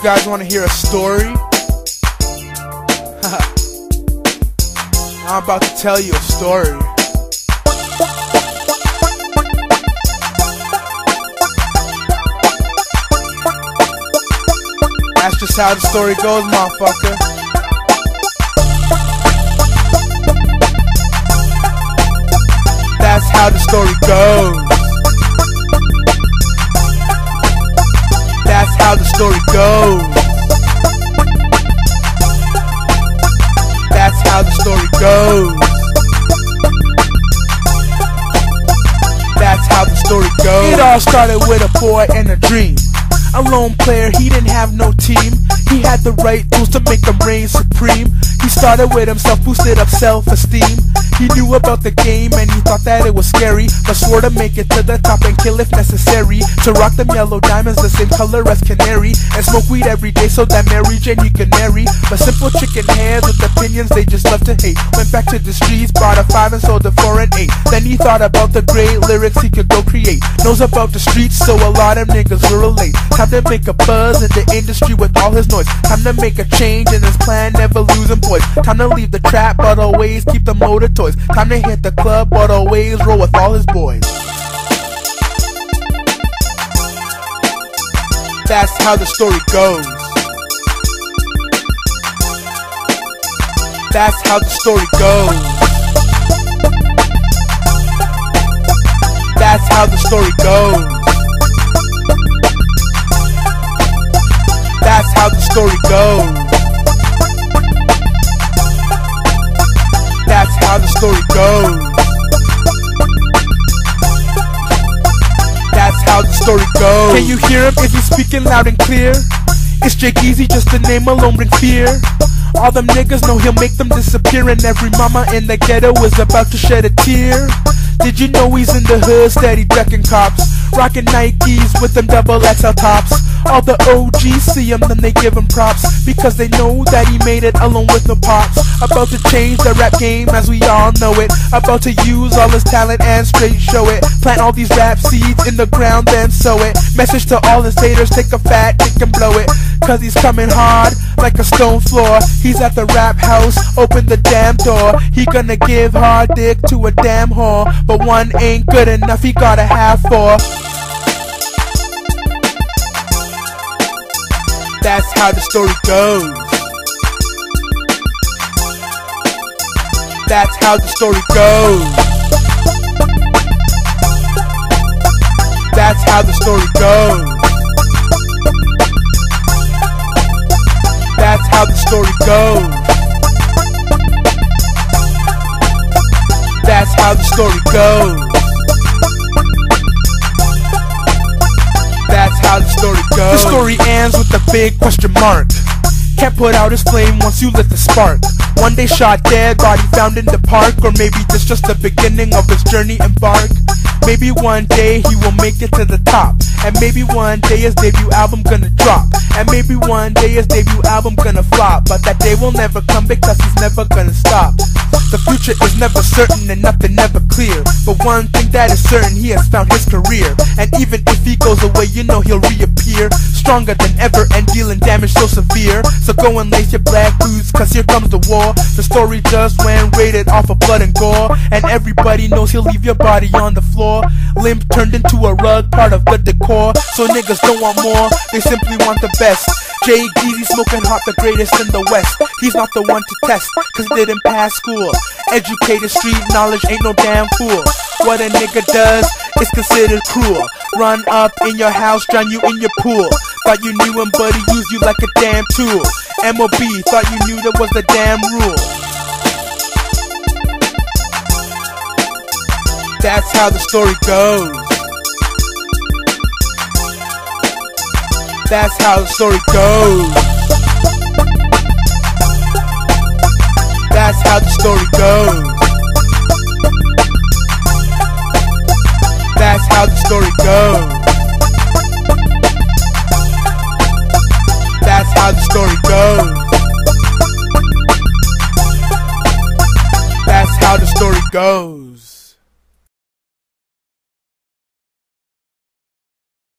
guys want to hear a story? I'm about to tell you a story. That's just how the story goes, motherfucker. That's how the story goes. That's how the story goes. That's how the story goes. That's how the story goes. It all started with a boy and a dream. A lone player, he didn't have no team. He had the right tools to make him reign supreme. He started with himself, boosted up self-esteem. He knew about the game and he thought that it was scary, but swore to make it to the top and kill if necessary. To rock them yellow diamonds the same color as canary, and smoke weed every day so that Mary Jane he could marry. But simple chicken heads with opinions they just love to hate. Went back to the streets, bought a 5 and sold it for an 8. Then he thought about the great lyrics he could go create. Knows about the streets so a lot of niggas will relate. Time to make a buzz in the industry with all his noise. Time to make a change in his plan, never losing poise. Time to leave the trap but always keep the motor toys. Time to hit the club but always roll with all his boys. That's how the story goes. That's how the story goes. That's how the story goes. That's how the story goes. That's how the story goes. That's how the story goes. Can you hear him? Is he speaking loud and clear? It's J-geezy, just the name alone bring fear. All them niggas know he'll make them disappear, and every mama in the ghetto is about to shed a tear. Did you know he's in the hood, steady ducking cops, rocking Nikes with them double XL tops? All the OGs see him, then they give him props, because they know that he made it alone with no pops. About to change the rap game as we all know it. About to use all his talent and straight show it. Plant all these rap seeds in the ground, then sow it. Message to all his haters, take a fat dick and blow it, cause he's coming hard like a stone floor. He's at the rap house, open the damn door. He gonna give hard dick to a damn whore, but one ain't good enough, he gotta have 4. That's how the story goes. That's how the story goes. That's how the story goes. That's how the story goes. That's how the story goes. That's how the story goes. The story ends with a big question mark. Can't put out his flame once you lit the spark. One day shot dead, body found in the park. Or maybe this just the beginning of his journey embark. Maybe one day he will make it to the top, and maybe one day his debut album gonna drop, and maybe one day his debut album gonna flop. But that day will never come because he's never gonna stop. The future is never certain and nothing ever clear, but one thing that is certain, he has found his career. And even if he goes away, you know he'll reappear, stronger than ever and dealing damage so severe. So go and lace your black boots, cause here comes the war. The story just went rated off of blood and gore, and everybody knows he'll leave your body on the floor, limp turned into a rug, part of the decor. So niggas don't want more, they simply want the best. J-geezy smoking hot, the greatest in the West. He's not the one to test, cause he didn't pass school. Educated street knowledge, ain't no damn fool. What a nigga does is considered cruel. Run up in your house, drown you in your pool. Thought you knew him, but he used you like a damn tool. MOB, thought you knew that was the damn rule. That's how the story goes. That's how the story goes. That's how the story goes. That's how the story goes. That's how the story goes. That's how the story goes.